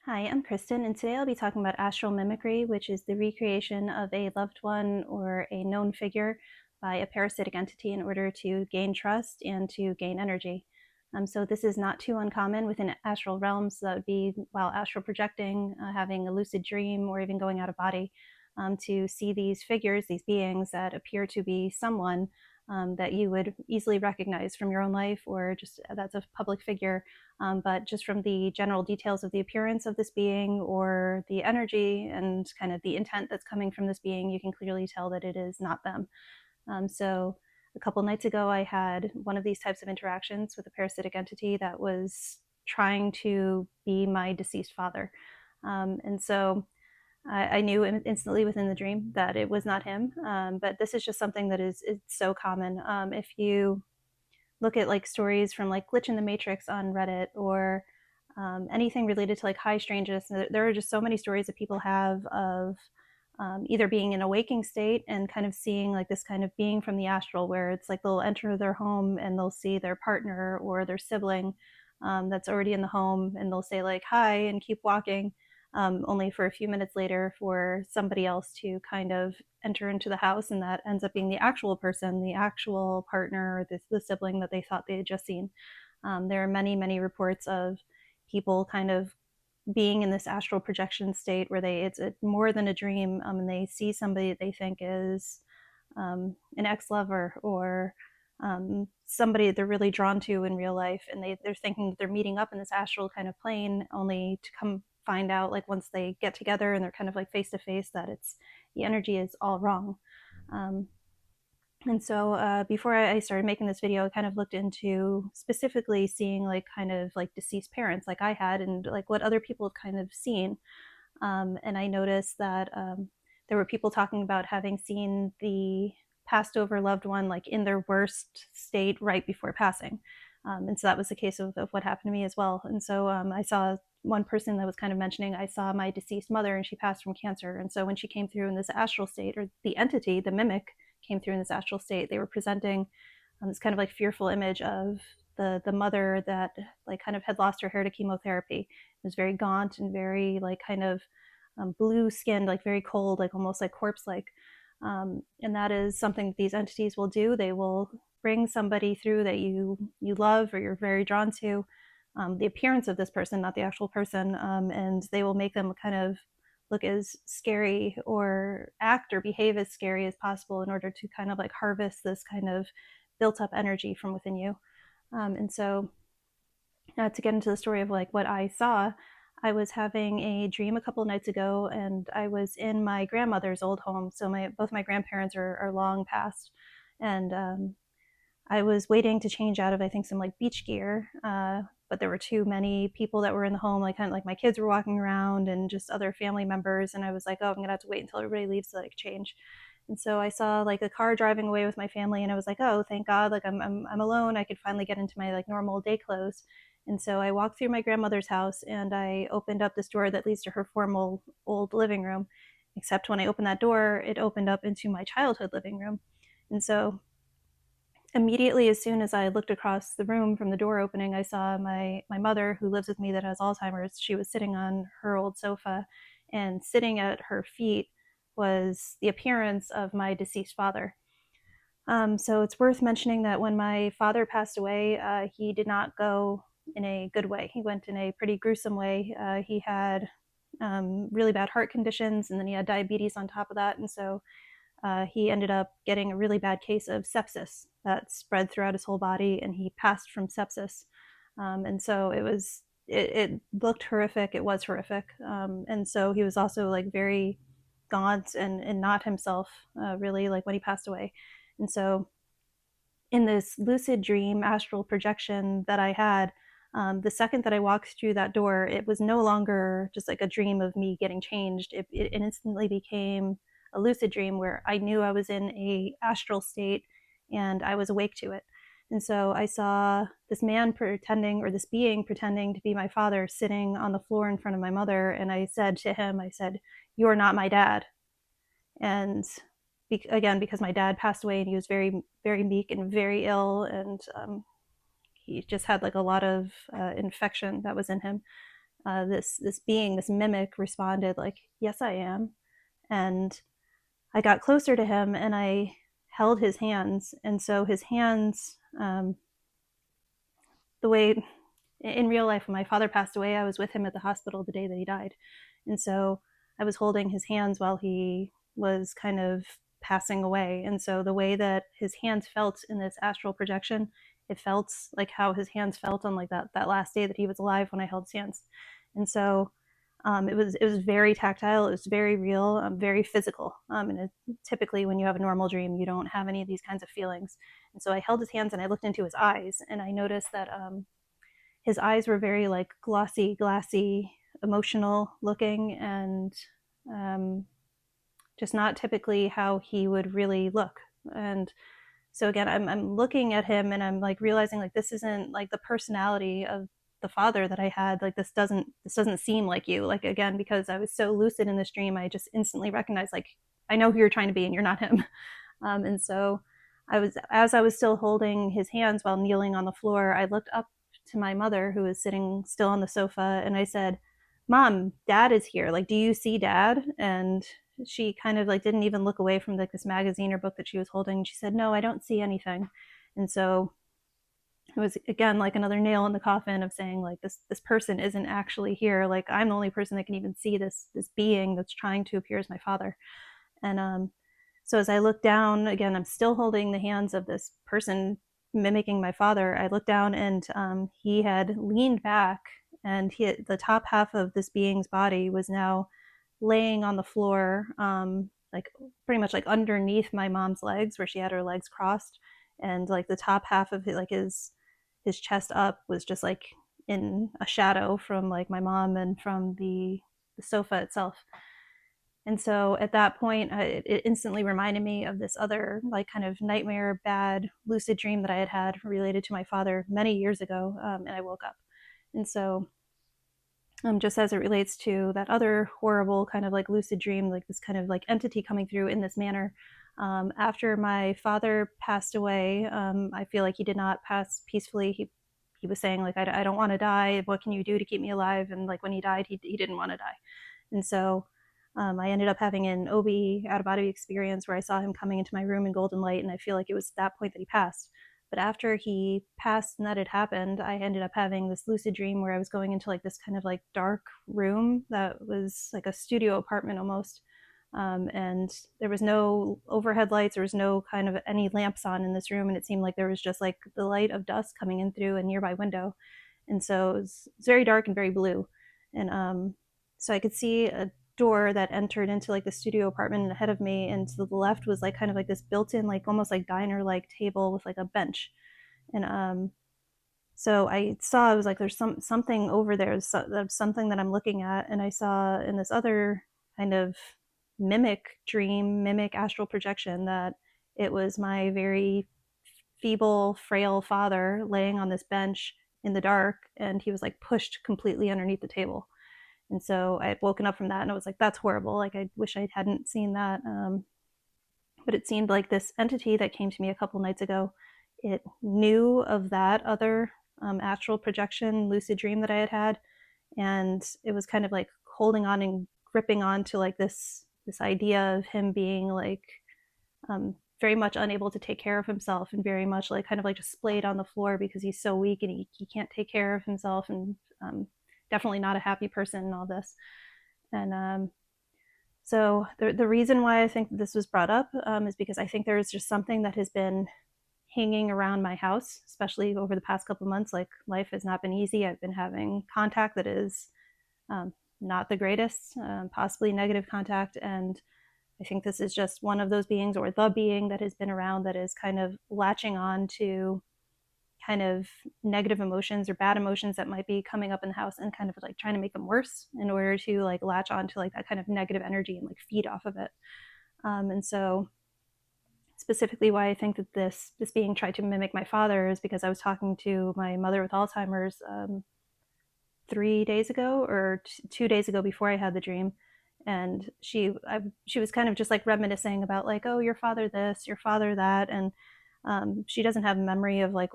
Hi, I'm Kristen, and today I'll be talking about astral mimicry, which is the recreation of a loved one or a known figure by a parasitic entity in order to gain trust and to gain energy. So this is not too uncommon within astral realms. That would be while astral projecting, having a lucid dream, or even going out of body, to see these figures, these beings that appear to be someone that you would easily recognize from your own life, or just that's a public figure, but just from the general details of the appearance of this being or the energy and kind of the intent that's coming from this being, you can clearly tell that it is not them. So a couple nights ago, I had one of these types of interactions with a parasitic entity that was trying to be my deceased father. And so I knew instantly within the dream that it was not him. But this is just something that is it's so common. If you look at like stories from like Glitch in the Matrix on Reddit, or anything related to like high strangeness, there are just so many stories that people have of either being in a waking state and kind of seeing like this kind of being from the astral, where it's like they'll enter their home and they'll see their partner or their sibling that's already in the home, and they'll say like hi and keep walking, only for a few minutes later for somebody else to kind of enter into the house, and that ends up being the actual person, the actual partner, or the sibling that they thought they had just seen. There are many, many reports of people kind of being in this astral projection state where it's more than a dream, and they see somebody that they think is an ex-lover, or somebody that they're really drawn to in real life, and they're thinking that they're meeting up in this astral kind of plane, only to come find out like once they get together and they're kind of like face to face, that it's the energy is all wrong. um, and so before I started making this video, I kind of looked into specifically seeing like kind of like deceased parents like I had, and like what other people have kind of seen. And I noticed that there were people talking about having seen the passed over loved one like in their worst state right before passing. And so that was the case of what happened to me as well. And so I saw one person that was kind of mentioning, I saw my deceased mother and she passed from cancer. And so when she came through in this astral state, or the entity, the mimic, came through in this astral state, they were presenting this kind of like fearful image of the mother that like kind of had lost her hair to chemotherapy. It was very gaunt and very like kind of blue skinned, like very cold, like almost like corpse like. And that is something that these entities will do. They will bring somebody through that you love or you're very drawn to, the appearance of this person, not the actual person, and they will make them kind of look as scary or act or behave as scary as possible in order to kind of like harvest this kind of built up energy from within you. And so to get into the story of like what I saw, I was having a dream a couple of nights ago, and I was in my grandmother's old home. So both my grandparents are long past, and I was waiting to change out of, I think, some like beach gear. But there were too many people that were in the home, like kind of like my kids were walking around and just other family members. And I was like, oh, I'm gonna have to wait until everybody leaves so that I could change. And so I saw like a car driving away with my family, and I was like, oh, thank God, like I'm alone. I could finally get into my like normal day clothes. And so I walked through my grandmother's house and I opened up this door that leads to her formal old living room. Except when I opened that door, it opened up into my childhood living room. And so immediately, as soon as I looked across the room from the door opening, I saw my mother, who lives with me, that has Alzheimer's. She was sitting on her old sofa, and sitting at her feet was the appearance of my deceased father. So it's worth mentioning that when my father passed away, he did not go in a good way. He went in a pretty gruesome way. He had really bad heart conditions, and then he had diabetes on top of that. And so he ended up getting a really bad case of sepsis that spread throughout his whole body, and he passed from sepsis. And so it looked horrific. It was horrific. And so he was also like very gaunt and not himself, really, like when he passed away. And so in this lucid dream astral projection that I had, the second that I walked through that door, it was no longer just like a dream of me getting changed. It instantly became a lucid dream where I knew I was in a astral state and I was awake to it. And so I saw this man pretending, or this being pretending to be my father, sitting on the floor in front of my mother. And I said to him, I said, "You're not my dad." And again, because my dad passed away and he was very, very meek and very ill, and he just had like a lot of infection that was in him. this being, this mimic, responded like, "Yes, I am." And I got closer to him and I held his hands, and so his hands, the way in real life, when my father passed away, I was with him at the hospital the day that he died. And so I was holding his hands while he was kind of passing away. And so the way that his hands felt in this astral projection, it felt like how his hands felt on like that last day that he was alive when I held his hands. And so it was very tactile. It was very real, very physical. Typically, when you have a normal dream, you don't have any of these kinds of feelings. And so I held his hands and I looked into his eyes, and I noticed that his eyes were very like glossy, glassy, emotional looking, and um, just not typically how he would really look. And so again, I'm looking at him and I'm like realizing like this isn't like the personality of the father that I had. Like this doesn't seem like you. Like again, because I was so lucid in this dream, I just instantly recognized like I know who you're trying to be and you're not him. And so as I was still holding his hands while kneeling on the floor, I looked up to my mother who was sitting still on the sofa and I said, "Mom, Dad is here. Like, do you see Dad?" And she kind of like didn't even look away from like this magazine or book that she was holding. She said, "No, I don't see anything." And so it was again like another nail in the coffin of saying like this person isn't actually here. Like I'm the only person that can even see this being that's trying to appear as my father. And so as I look down again, I'm still holding the hands of this person mimicking my father. I looked down and he had leaned back, and the top half of this being's body was now laying on the floor, like pretty much like underneath my mom's legs, where she had her legs crossed, and like the top half of his chest up was just like in a shadow from like my mom and from the sofa itself. And so at that point, it instantly reminded me of this other, like, kind of nightmare, bad, lucid dream that I had had related to my father many years ago. And I woke up. And so, just as it relates to that other horrible kind of like lucid dream, like this kind of like entity coming through in this manner, after my father passed away, I feel like he did not pass peacefully. He was saying, like, I don't want to die. What can you do to keep me alive? And like when he died, he didn't want to die. And so I ended up having an OBE out of body experience where I saw him coming into my room in golden light, and I feel like it was that point that he passed. But after he passed and that had happened, I ended up having this lucid dream where I was going into like this kind of like dark room that was like a studio apartment almost. And there was no overhead lights, there was no kind of any lamps on in this room, and it seemed like there was just like the light of dust coming in through a nearby window. And so it was very dark and very blue. And so I could see a door that entered into like the studio apartment ahead of me, and to the left was like kind of like this built-in like almost like diner like table with like a bench. And so I saw, I was like, there's something over there, there's something that I'm looking at. And I saw in this other kind of mimic astral projection that it was my very feeble, frail father laying on this bench in the dark, and he was like pushed completely underneath the table. And so I had woken up from that, and I was like, that's horrible. Like, I wish I hadn't seen that. But it seemed like this entity that came to me a couple nights ago, it knew of that other astral projection lucid dream that I had had, and it was kind of like holding on and gripping on to like this idea of him being like very much unable to take care of himself, and very much like kind of like just splayed on the floor because he's so weak and he can't take care of himself, and definitely not a happy person and all this. And so the reason why I think this was brought up is because I think there's just something that has been hanging around my house, especially over the past couple of months. Like, life has not been easy. I've been having contact that is not the greatest, possibly negative contact. And I think this is just one of those beings, or the being that has been around, that is kind of latching on to kind of negative emotions or bad emotions that might be coming up in the house, and kind of like trying to make them worse in order to like latch on to like that kind of negative energy and like feed off of it. And so specifically why I think that this being tried to mimic my father is because I was talking to my mother with Alzheimer's 3 days ago, or 2 days ago before I had the dream. And she was kind of just like reminiscing about like, oh, your father this, your father that. And she doesn't have memory of like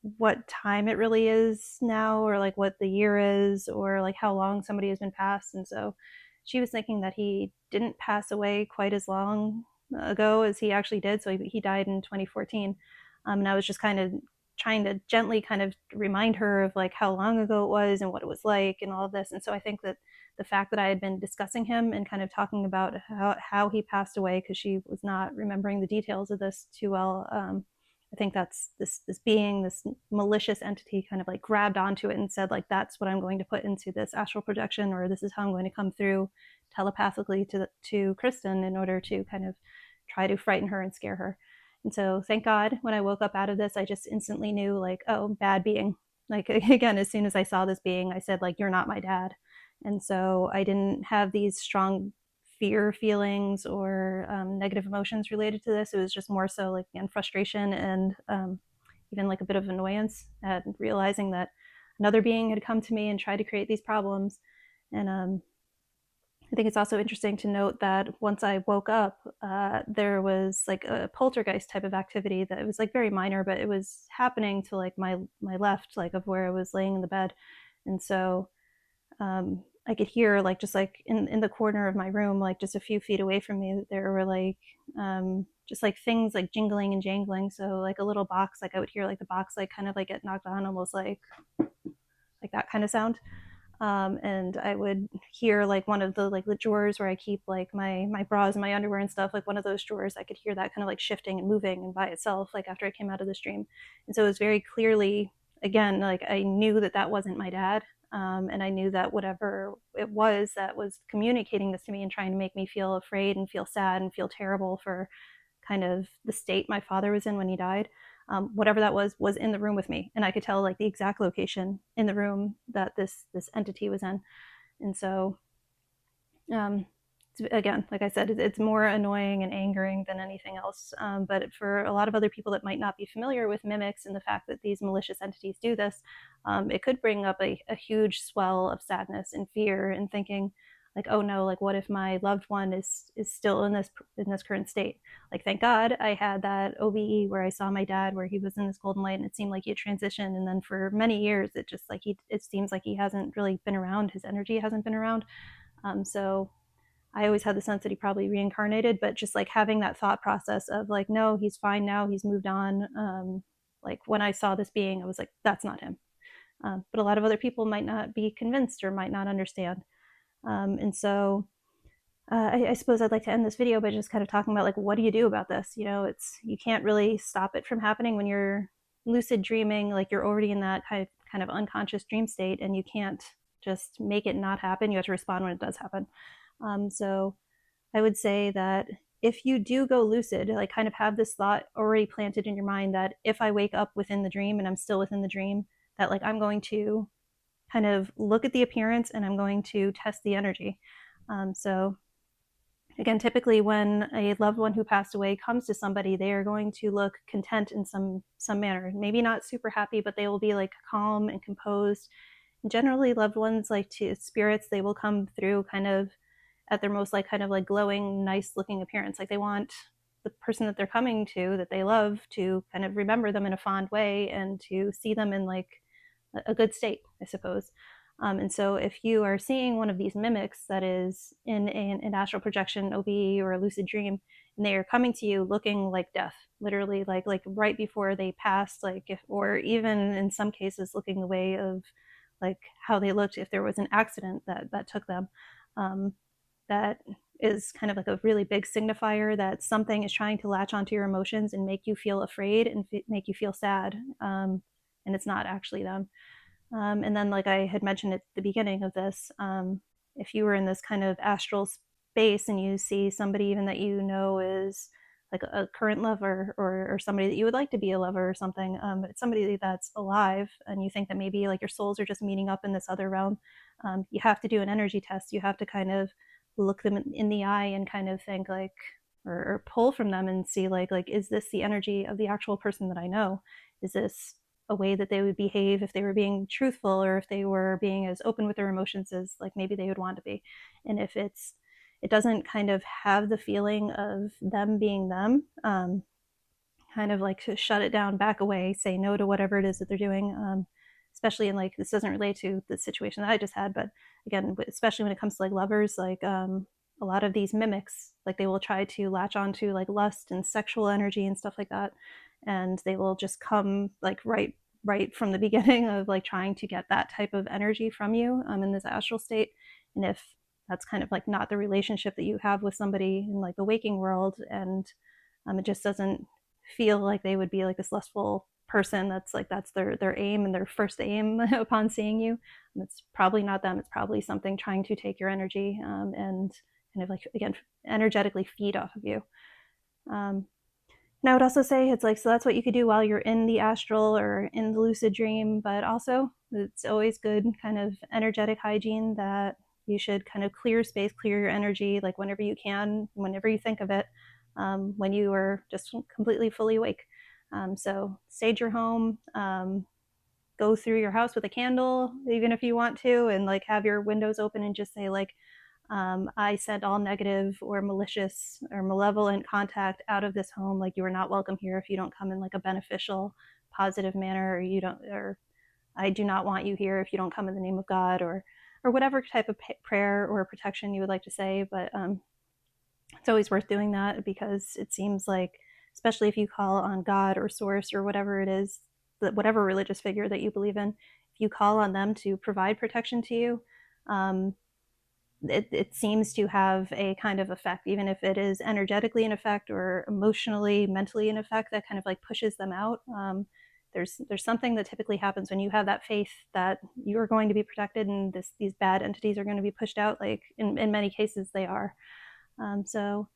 what time it really is now, or like what the year is, or like how long somebody has been passed. And so she was thinking that he didn't pass away quite as long ago as he actually did. So he died in 2014. And I was just kind of trying to gently kind of remind her of like how long ago it was and what it was like and all of this. And so I think that the fact that I had been discussing him and kind of talking about how he passed away, because she was not remembering the details of this too well, I think that's this being, this malicious entity, kind of like grabbed onto it and said like, that's what I'm going to put into this astral projection, or this is how I'm going to come through telepathically to Kristen in order to kind of try to frighten her and scare her. And so thank God when I woke up out of this, I just instantly knew like, oh, bad being. Like again, as soon as I saw this being, I said like, you're not my dad. And so I didn't have these strong fear feelings or negative emotions related to this. It was just more so like, again, frustration and even like a bit of annoyance at realizing that another being had come to me and tried to create these problems. And I think it's also interesting to note that once I woke up, there was like a poltergeist type of activity that it was like very minor, but it was happening to like my left, like of where I was laying in the bed. And so I could hear like just like in the corner of my room, like just a few feet away from me, there were like just like things like jingling and jangling. So like a little box, like I would hear like the box like kind of like get knocked on, almost like that kind of sound. And I would hear like one of the drawers where I keep like my bras and my underwear and stuff, like one of those drawers, I could hear that kind of like shifting and moving and by itself, like after I came out of the stream. And so it was very clearly, again, like I knew that that wasn't my dad. And I knew that whatever it was that was communicating this to me and trying to make me feel afraid and feel sad and feel terrible for kind of the state my father was in when he died, whatever that was in the room with me, and I could tell like the exact location in the room that this entity was in. And so um, again, like I said, it's more annoying and angering than anything else. But for a lot of other people that might not be familiar with mimics and the fact that these malicious entities do this, it could bring up a huge swell of sadness and fear and thinking like, oh no, like what if my loved one is still in this current state? Like thank God I had that OBE where I saw my dad, where he was in this golden light and it seemed like he had transitioned, and then for many years it just like it seems like he hasn't really been around, his energy hasn't been around. So I always had the sense that he probably reincarnated, but just like having that thought process of like, no, he's fine now, he's moved on. Like when I saw this being, I was like, that's not him. But a lot of other people might not be convinced or might not understand. And so I suppose I'd like to end this video by just kind of talking about like, what do you do about this? You know, you can't really stop it from happening when you're lucid dreaming, like you're already in that kind of unconscious dream state, and you can't just make it not happen. You have to respond when it does happen. So I would say that if you do go lucid, like kind of have this thought already planted in your mind that if I wake up within the dream and I'm still within the dream, that like I'm going to kind of look at the appearance and I'm going to test the energy. So again, typically when a loved one who passed away comes to somebody, they are going to look content in some manner. Maybe not super happy, but they will be like calm and composed. And generally, loved ones, like to spirits, they will come through kind of at their most like kind of like glowing, nice looking appearance. Like they want the person that they're coming to, that they love, to kind of remember them in a fond way and to see them in like a good state, I suppose. And so if you are seeing one of these mimics that is in an astral projection, OBE, or a lucid dream, and they are coming to you looking like death, literally like right before they passed, like if, or even in some cases looking the way of like how they looked if there was an accident that took them, that is kind of like a really big signifier that something is trying to latch onto your emotions and make you feel afraid and make you feel sad, and it's not actually them. And then, like I had mentioned at the beginning of this, if you were in this kind of astral space and you see somebody even that you know is like a current lover, or somebody that you would like to be a lover or something, but it's somebody that's alive, and you think that maybe like your souls are just meeting up in this other realm, you have to do an energy test. You have to kind of look them in the eye and kind of think like, or pull from them and see like is this the energy of the actual person that I know? Is this a way that they would behave if they were being truthful, or if they were being as open with their emotions as like maybe they would want to be? And if it doesn't kind of have the feeling of them being them, kind of like shut it down, back away, say no to whatever it is that they're doing. Especially in like, this doesn't relate to the situation that I just had, but again, especially when it comes to like lovers, like a lot of these mimics, like they will try to latch onto like lust and sexual energy and stuff like that, and they will just come like right from the beginning of like trying to get that type of energy from you in this astral state. And if that's kind of like not the relationship that you have with somebody in like the waking world, and it just doesn't feel like they would be like this lustful person that's like that's their aim and their first aim upon seeing you, it's probably not them. It's probably something trying to take your energy and kind of like, again, energetically feed off of you. And I would also say it's like, so that's what you could do while you're in the astral or in the lucid dream, but also it's always good kind of energetic hygiene that you should kind of clear space, clear your energy, like whenever you can, whenever you think of it, when you are just completely fully awake. So stage your home, go through your house with a candle, even if you want to, and like have your windows open and just say like, I send all negative or malicious or malevolent contact out of this home. Like, you are not welcome here if you don't come in like a beneficial, positive manner, or you don't, or I do not want you here if you don't come in the name of God, or whatever type of prayer or protection you would like to say. But it's always worth doing that, because it seems like, especially if you call on God or source or whatever it is, whatever religious figure that you believe in, if you call on them to provide protection to you, it seems to have a kind of effect, even if it is energetically an effect or emotionally, mentally an effect that kind of like pushes them out. There's something that typically happens when you have that faith that you are going to be protected and these bad entities are going to be pushed out. Like in many cases they are. So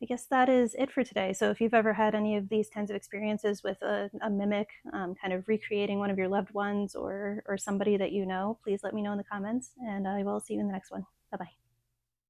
I guess that is it for today. So if you've ever had any of these kinds of experiences with a mimic, kind of recreating one of your loved ones or somebody that you know, please let me know in the comments, and I will see you in the next one. Bye-bye.